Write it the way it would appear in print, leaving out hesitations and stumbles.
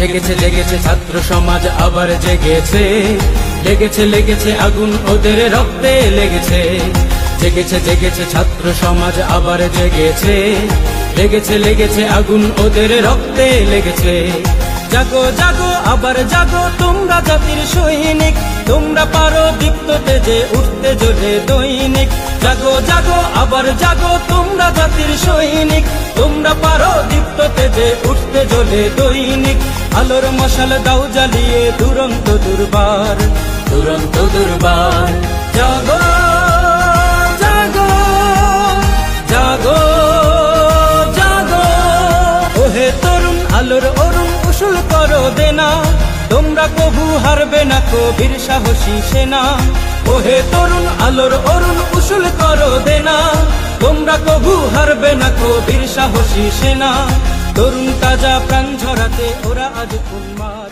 জেগেছে জেগেছে ছাত্র সমাজ আবার জেগেছে, লেগেছে লেগেছে আগুন ওদের রক্তে লেগেছে। জেগেছে জেগেছে ছাত্র সমাজ আবার জেগেছে, লেগেছে লেগেছে আগুন ওদের রক্তে লেগেছে। জাগো জাগো আবার জাগো তোমরা জাতির সৈনিক, তোমরা পারো দীপ্ত তেজে উঠতে জ্বলে দৈনিক। জাগো জাগো আবার জাগো তোমরা জাতির সৈনিক, তোমরা পারো দীপ্ত তেজে উঠতে জ্বলে দৈনিক। আলোর মশাল দাও জ্বালিয়ে দুরন্ত দুর্বার, দুরন্ত দুর্বার। জাগো জাগো জাগো জাগো ওহে তরুণ আলোর অরুণ উসুল করো দেনা, তোমরা কবু হারবে না কবির সাহসী সেনা। ওহে তরুণ আলোর অরুণ উসুল করো দেনা, তোমরা কবু হারবে না কবির সাহসী সেনা। তরুণ তাজা প্রাণ ঝরাতে ওরা আজ উন্মাদ।